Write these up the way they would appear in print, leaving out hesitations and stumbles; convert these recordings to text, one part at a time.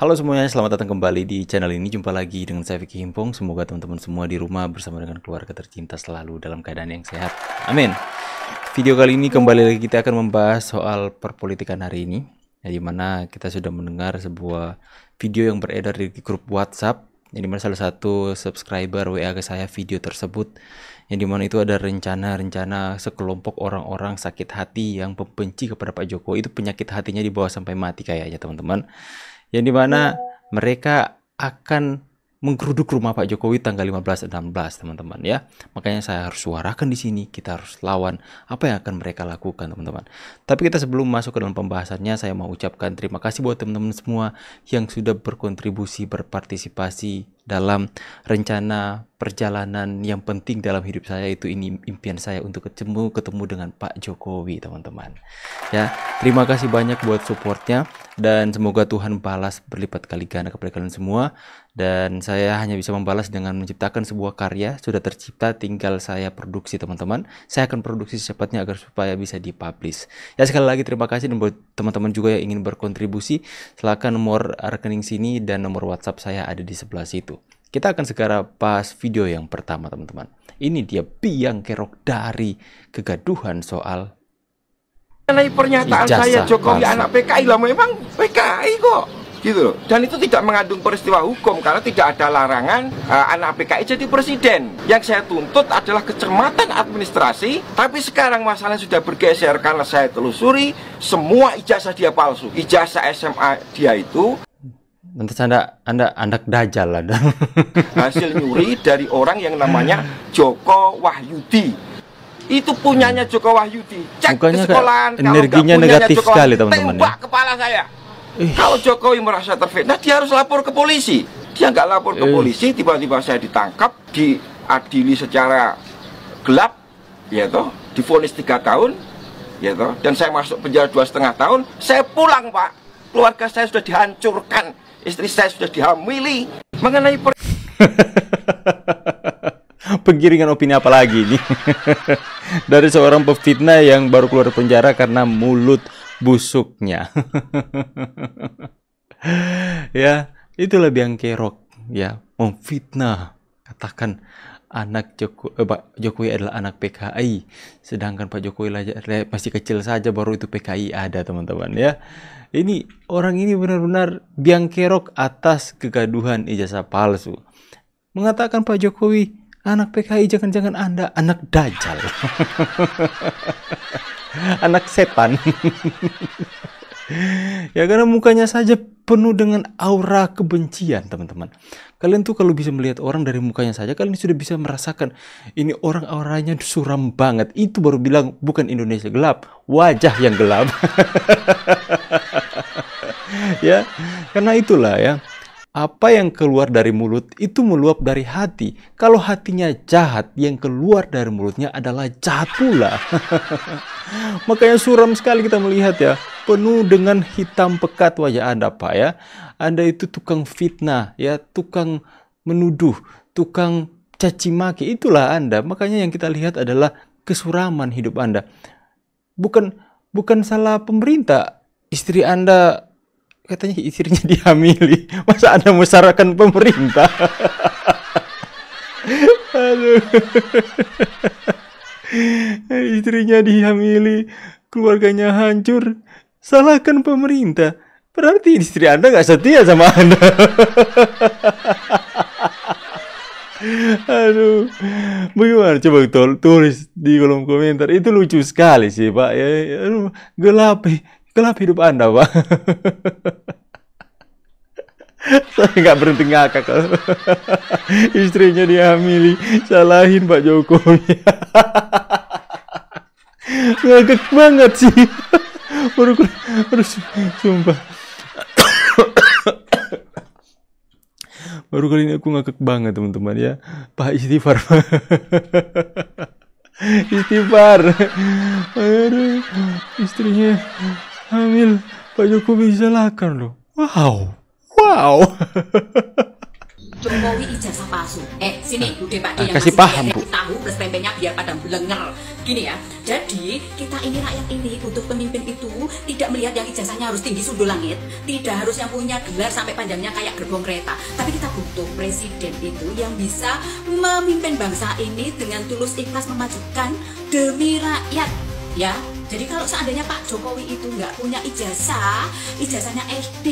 Halo semuanya, selamat datang kembali di channel ini. Jumpa lagi dengan saya Vicky Himpong. Semoga teman-teman semua di rumah bersama dengan keluarga tercinta selalu dalam keadaan yang sehat. Amin. Video kali ini kembali lagi kita akan membahas soal perpolitikan hari ini, di mana kita sudah mendengar sebuah video yang beredar di grup WhatsApp, yang dimana salah satu subscriber WA ke saya video tersebut, yang dimana itu ada rencana sekelompok orang-orang sakit hati yang membenci kepada Pak Jokowi. Itu penyakit hatinya dibawa sampai mati kayaknya teman-teman, yang dimana mereka akan menggeruduk rumah Pak Jokowi tanggal 15-16 teman-teman ya. Makanya saya harus suarakan di sini, kita harus lawan apa yang akan mereka lakukan teman-teman. Tapi kita sebelum masuk ke dalam pembahasannya, saya mau ucapkan terima kasih buat teman-teman semua yang sudah berkontribusi, berpartisipasi dalam rencana perjalanan yang penting dalam hidup saya. Itu ini impian saya untuk ketemu dengan Pak Jokowi teman-teman ya. Terima kasih banyak buat supportnya, dan semoga Tuhan balas berlipat kali ganda kepada kalian semua. Dan saya hanya bisa membalas dengan menciptakan sebuah karya sudah tercipta, tinggal saya produksi teman-teman. Saya akan produksi secepatnya agar supaya bisa dipublish ya. Sekali lagi terima kasih, dan buat teman-teman juga yang ingin berkontribusi, silakan nomor rekening sini dan nomor WhatsApp saya ada di sebelah situ. Kita akan segera bahas video yang pertama teman-teman. Ini dia biang kerok dari kegaduhan soal mengenai pernyataan saya Jokowi anak PKI lah, memang PKI kok gitu loh. Dan itu tidak mengandung peristiwa hukum karena tidak ada larangan anak PKI jadi presiden. Yang saya tuntut adalah kecermatan administrasi. Tapi sekarang masalahnya sudah bergeser karena saya telusuri semua ijazah dia palsu. Ijazah SMA dia itu nanti anda anak dajal lah hasil nyuri dari orang yang namanya Joko Wahyudi. Itu punyanya Joko Wahyudi. Cek Mukanya di sekolahan, energinya negatif sekali teman-teman ya. Tembak kepala saya. Kalau Jokowi merasa terfitnah, dia harus lapor ke polisi. Dia nggak lapor ke polisi, tiba-tiba saya ditangkap, diadili secara gelap, ya toh, divonis 3 tahun, ya toh, dan saya masuk penjara 2,5 tahun. Saya pulang, Pak. Keluarga saya sudah dihancurkan, istri saya sudah dihamili. Mengenai penggiringan opini apa lagi nih dari seorang pefitnah yang baru keluar penjara karena mulut busuknya. Ya, itulah biang kerok ya, memfitnah, katakan anak Jokowi adalah anak PKI, sedangkan Pak Jokowi masih kecil saja baru itu PKI ada teman-teman ya. Ini orang ini benar-benar biang kerok atas kegaduhan ijazah palsu. Mengatakan Pak Jokowi anak PKI, jangan-jangan Anda anak dajjal. Anak setan. Ya karena mukanya saja penuh dengan aura kebencian teman-teman. Kalian tuh kalau bisa melihat orang dari mukanya saja, kalian sudah bisa merasakan ini orang auranya suram banget. Itu baru bilang bukan Indonesia gelap, wajah yang gelap. Ya, karena itulah ya, apa yang keluar dari mulut itu meluap dari hati. Kalau hatinya jahat, yang keluar dari mulutnya adalah jahat pula. Makanya suram sekali kita melihat ya, penuh dengan hitam pekat wajah Anda Pak ya. Anda itu tukang fitnah ya, tukang menuduh, tukang caci maki, itulah Anda. Makanya yang kita lihat adalah kesuraman hidup Anda. Bukan salah pemerintah. Istri Anda katanya istrinya dihamili, masa Anda menyalahkan pemerintah? Aduh. Istrinya dihamili, keluarganya hancur, salahkan pemerintah. Berarti istri Anda nggak setia sama Anda. Aduh, bagaimana? Coba tulis di kolom komentar. Itu lucu sekali sih Pak ya. Aduh, gelap hidup Anda Pak. Saya nggak berhenti ngakak. Istrinya dihamili, salahin Pak Jokowi. Ngakak banget sih. Baru sumpah. Baru kali ini aku ngakak banget teman-teman ya. Pak istighfar. Istighfar. Aduh, istrinya hamil, Pak Jokowi disalahkan loh. Wow. Jokowi ijazah palsu. Sini Bude Pakde yang kasih masih paham, Bu. tahu plus tempenya biar pada blenger. Gini ya, jadi kita ini rakyat ini untuk pemimpin itu tidak melihat yang ijazahnya harus tinggi sundul langit, tidak harus yang punya gelar sampai panjangnya kayak gerbong kereta, tapi kita butuh presiden itu yang bisa memimpin bangsa ini dengan tulus ikhlas memajukan demi rakyat, ya. Jadi kalau seandainya Pak Jokowi itu nggak punya ijazah, ijazahnya SD,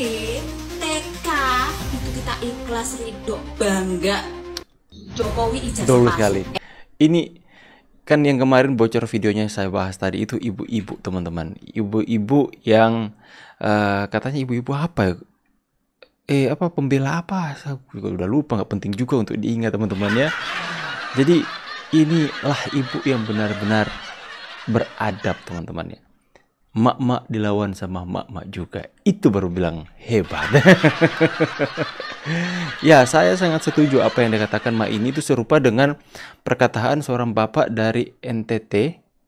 TK, itu kita ikhlas, ridho, bangga. Jokowi ijazah Betul palsu. sekali. Ini kan yang kemarin bocor videonya saya bahas tadi itu ibu-ibu, teman-teman. Ibu-ibu yang katanya ibu-ibu apa ya? Apa pembela apa? Saya juga udah lupa, nggak penting juga untuk diingat, teman-teman ya. Jadi inilah ibu yang benar-benar beradab, teman-teman ya. Mak-mak dilawan sama mak-mak juga. Itu baru bilang hebat. Ya, saya sangat setuju apa yang dikatakan Mak ini itu serupa dengan perkataan seorang bapak dari NTT,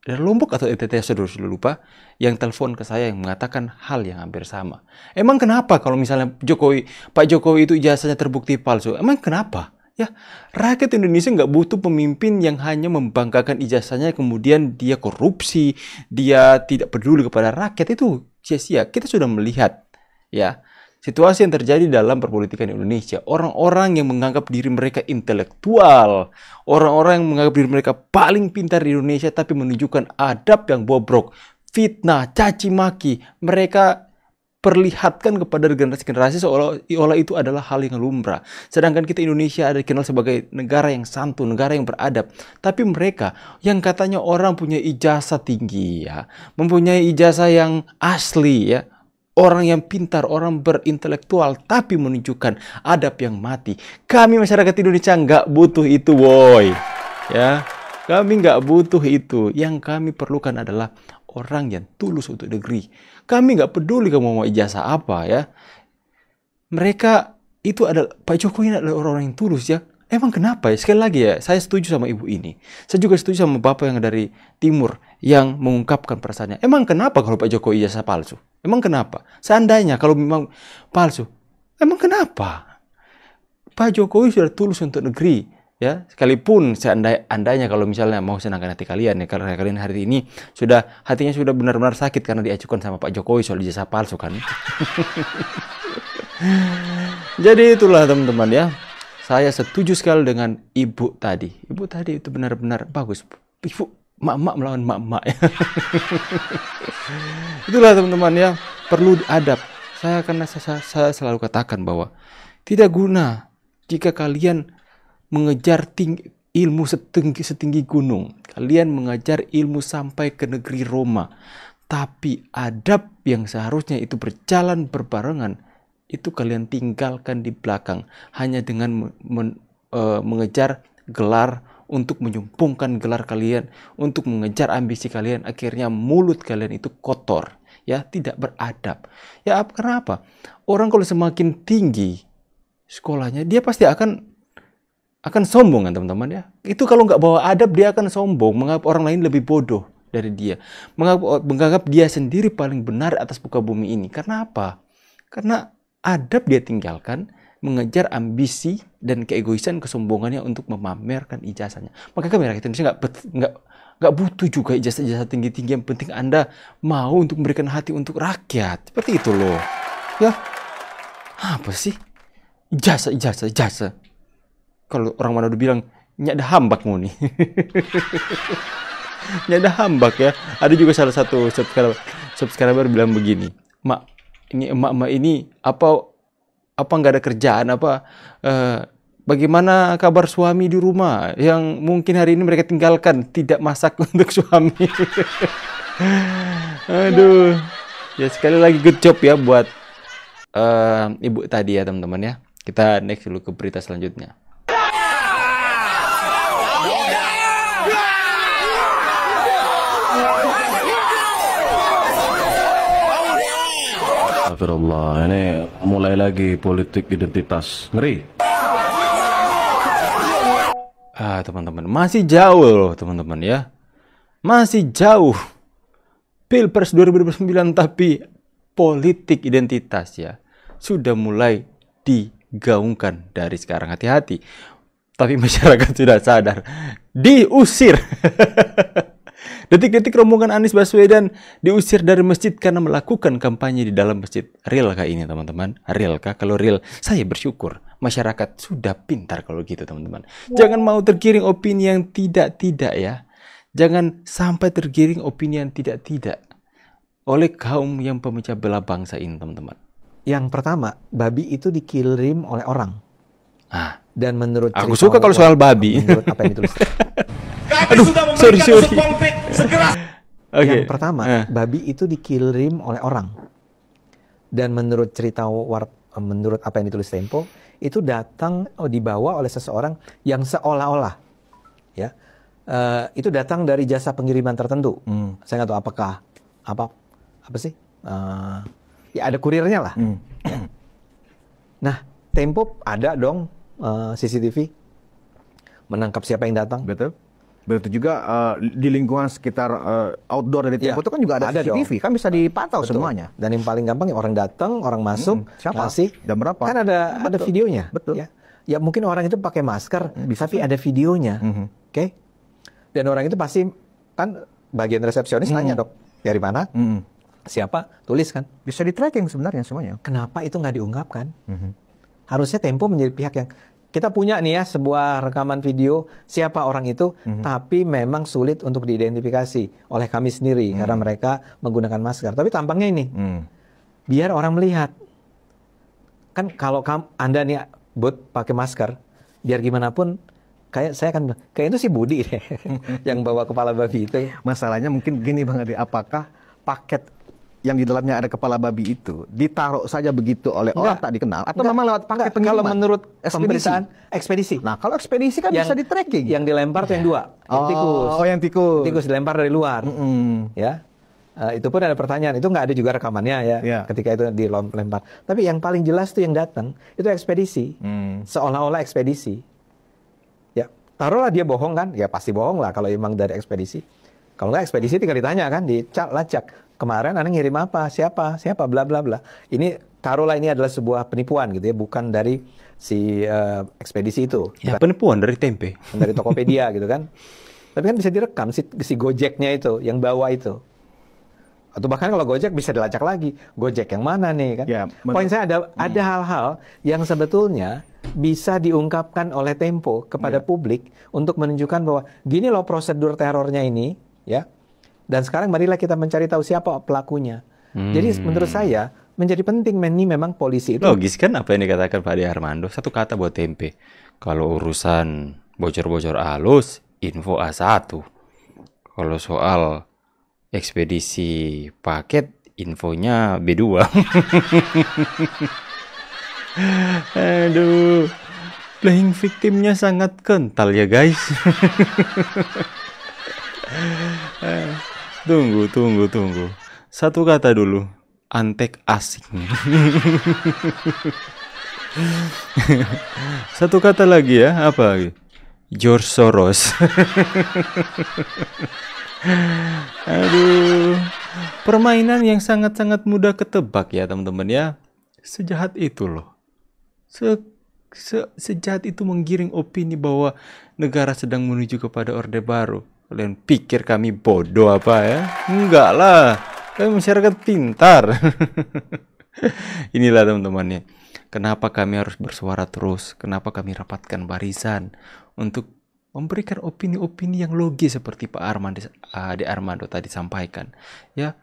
dari Lombok atau NTT, saya sudah lupa, yang telepon ke saya yang mengatakan hal yang hampir sama. Emang kenapa kalau misalnya Pak Jokowi itu ijazahnya terbukti palsu? Emang kenapa? Ya, rakyat Indonesia nggak butuh pemimpin yang hanya membanggakan ijazahnya, kemudian dia korupsi, dia tidak peduli kepada rakyat. Itu sia-sia. Kita sudah melihat ya situasi yang terjadi dalam perpolitikan Indonesia. Orang-orang yang menganggap diri mereka intelektual, orang-orang yang menganggap diri mereka paling pintar di Indonesia, tapi menunjukkan adab yang bobrok, fitnah, caci maki, mereka perlihatkan kepada generasi-generasi seolah-olah itu adalah hal yang lumrah. Sedangkan kita Indonesia ada dikenal sebagai negara yang santun, negara yang beradab. Tapi mereka yang katanya orang punya ijazah tinggi ya, mempunyai ijazah yang asli ya, orang yang pintar, orang berintelektual, tapi menunjukkan adab yang mati. Kami masyarakat Indonesia nggak butuh itu, boy. Ya, kami nggak butuh itu. Yang kami perlukan adalah orang yang tulus untuk negeri. Kami nggak peduli kamu mau ijazah apa ya. Mereka itu adalah, Pak Jokowi adalah orang-orang yang tulus ya. Emang kenapa ya? Sekali lagi ya, saya setuju sama ibu ini. Saya juga setuju sama bapak yang dari timur yang mengungkapkan perasaannya. Emang kenapa kalau Pak Jokowi ijazah palsu? Emang kenapa? Seandainya kalau memang palsu, emang kenapa? Pak Jokowi sudah tulus untuk negeri. Ya, sekalipun seandainya kalau misalnya mau senangkan hati kalian ya, karena kalian hari ini hatinya sudah benar-benar sakit karena diajukan sama Pak Jokowi soal ijazah palsu kan. Jadi itulah teman-teman ya. Saya setuju sekali dengan ibu tadi. Ibu tadi itu benar-benar bagus. Ibu mak-mak melawan mak-mak ya. Itulah teman-teman ya, perlu adab. Saya selalu katakan bahwa tidak guna jika kalian mengejar ilmu setinggi gunung. Kalian mengajar ilmu sampai ke negeri Roma. Tapi adab yang seharusnya itu berjalan berbarengan, itu kalian tinggalkan di belakang. Hanya dengan mengejar gelar, untuk menyumpungkan gelar kalian, untuk mengejar ambisi kalian, akhirnya mulut kalian itu kotor. Ya, tidak beradab. Ya, kenapa? Orang kalau semakin tinggi sekolahnya, dia pasti akan sombong kan teman-teman ya. Itu kalau nggak bawa adab dia akan sombong, menganggap orang lain lebih bodoh dari dia, menganggap dia sendiri paling benar atas muka bumi ini. Karena apa? Karena adab dia tinggalkan, mengejar ambisi dan keegoisan, kesombongannya untuk memamerkan ijazahnya. Maka kami rakyat Indonesia nggak butuh juga ijazah tinggi-tinggi. Yang penting Anda mau untuk memberikan hati untuk rakyat. Seperti itu loh. Ya, apa sih? Ijazah. Kalau orang Manado bilang, nyak ada hambak mau nih. Nyak ada hambak ya. Ada juga salah satu subscriber bilang begini, Mak, ini emak-emak ini apa nggak ada kerjaan apa? Bagaimana kabar suami di rumah yang mungkin hari ini mereka tinggalkan, tidak masak untuk suami. Aduh. Ya sekali lagi good job ya buat ibu tadi ya teman-teman ya. Kita next dulu ke berita selanjutnya. Astagfirullah, ini mulai lagi politik identitas. Ngeri. Teman-teman, masih jauh loh teman-teman ya. Masih jauh. Pilpres 2029 tapi politik identitas ya sudah mulai gaungkan dari sekarang. Hati-hati. Tapi masyarakat sudah sadar. Diusir. Detik-detik rombongan Anies Baswedan diusir dari masjid karena melakukan kampanye di dalam masjid. Realkah ini teman-teman? Realkah? Kalau real, saya bersyukur. Masyarakat sudah pintar kalau gitu teman-teman. Jangan mau tergiring opini yang tidak-tidak ya. Jangan sampai tergiring opini yang tidak-tidak oleh kaum yang pemecah belah bangsa ini teman-teman. Yang pertama, babi itu dikirim oleh orang. Dan menurut aku suka kalau soal babi. Menurut apa yang ditulis. Aduh, sorry. Yang pertama, babi itu dikirim oleh orang. Dan menurut menurut apa yang ditulis Tempo, itu datang dibawa oleh seseorang yang seolah-olah ya. Itu datang dari jasa pengiriman tertentu. Saya nggak tahu apakah apa sih? Ya ada kurirnya lah. Nah, Tempo ada dong CCTV menangkap siapa yang datang. Betul. Begitu juga di lingkungan sekitar outdoor dari Tempo itu kan juga ada CCTV, dong. Kan bisa dipantau semuanya. Dan yang paling gampang orang datang, orang masuk, siapa? ngasih, dan berapa? Kan ada videonya. Betul. Ya mungkin orang itu pakai masker, tapi ada videonya. Oke? Dan orang itu pasti kan bagian resepsionis nanya, Dok, dari mana? Siapa? Tulis kan. Bisa di tracking sebenarnya semuanya. Kenapa itu nggak diungkapkan? Harusnya Tempo menjadi pihak yang kita punya nih ya sebuah rekaman video siapa orang itu, tapi memang sulit untuk diidentifikasi oleh kami sendiri karena mereka menggunakan masker. Tapi tampangnya ini, biar orang melihat. Kan kalau Anda nih Bud pakai masker, biar gimana pun, kayak saya kan kayak itu si Budi deh yang bawa kepala babi itu. Masalahnya mungkin gini Bang Ade, apakah paket yang di dalamnya ada kepala babi itu ditaruh saja begitu oleh orang tak dikenal atau memang lewat paket pengiriman? Kalau menurut pemberitaan ekspedisi. Nah, kalau ekspedisi kan bisa di tracking. Yang dilempar tuh yang dua, yang tikus. Oh, yang tikus. Tikus dilempar dari luar. Ya. Itu pun ada pertanyaan, itu nggak ada juga rekamannya ya, ketika itu dilempar. Tapi yang paling jelas tuh yang datang itu ekspedisi. Seolah-olah ekspedisi. Ya, taruhlah dia bohong kan? Ya pasti bohong lah kalau emang dari ekspedisi. Kalau nggak ekspedisi tinggal ditanya kan, dilacak. Kemarin Anda ngirim apa? Siapa? Bla bla bla. Ini taruhlah ini adalah sebuah penipuan gitu ya, bukan dari si ekspedisi itu. Ya, penipuan dari Tempe. Dari Tokopedia gitu kan. Tapi kan bisa direkam si Gojeknya itu, yang bawa itu. Atau bahkan kalau Gojek bisa dilacak lagi. Gojek yang mana nih kan? Ya, poin saya ada hal-hal yang sebetulnya bisa diungkapkan oleh Tempo kepada publik untuk menunjukkan bahwa gini loh prosedur terornya ini, ya. Dan sekarang marilah kita mencari tahu siapa pelakunya. Jadi menurut saya menjadi penting ini memang polisi itu. Logis kan apa yang dikatakan Pak Ade Armando. Satu kata buat Tempe. Kalau urusan bocor-bocor halus, info A1. Kalau soal ekspedisi paket, infonya B2. Aduh. Playing victimnya sangat kental ya guys. Tunggu. Satu kata dulu. Antek asing. Satu kata lagi ya. Apa lagi? George Soros. Aduh. Permainan yang sangat-sangat mudah ketebak ya teman-teman ya. Sejahat itu loh. Sejahat itu menggiring opini bahwa negara sedang menuju kepada Orde Baru. Kalian pikir kami bodoh apa ya? Enggak lah. Kami masyarakat pintar. Inilah teman-temannya. Kenapa kami harus bersuara terus? Kenapa kami rapatkan barisan untuk memberikan opini-opini yang logis seperti Pak Ade Armando tadi sampaikan. Ya,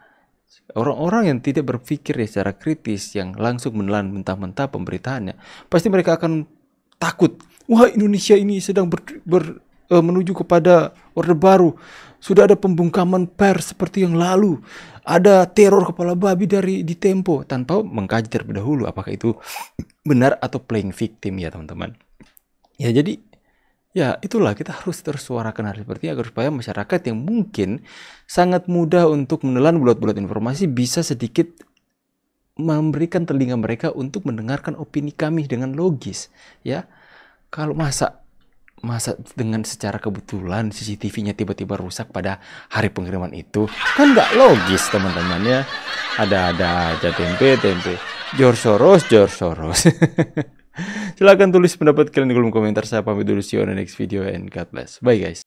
orang-orang yang tidak berpikir secara kritis, yang langsung menelan mentah-mentah pemberitaannya, pasti mereka akan takut. Wah, Indonesia ini sedang menuju kepada Orde Baru. Sudah ada pembungkaman pers seperti yang lalu. Ada teror kepala babi di Tempo. Tanpa mengkaji terlebih dahulu apakah itu benar atau playing victim ya teman-teman. Ya jadi, ya itulah kita harus terus suarakan hal seperti agar supaya masyarakat yang mungkin sangat mudah untuk menelan bulat-bulat informasi bisa sedikit memberikan telinga mereka untuk mendengarkan opini kami dengan logis. Ya, kalau masa dengan secara kebetulan CCTV-nya tiba-tiba rusak pada hari pengiriman itu kan nggak logis teman-teman ya. Ada aja Tempe George Soros Silahkan tulis pendapat kalian di kolom komentar. Saya pamit dulu, see you on the next video and God bless. Bye guys.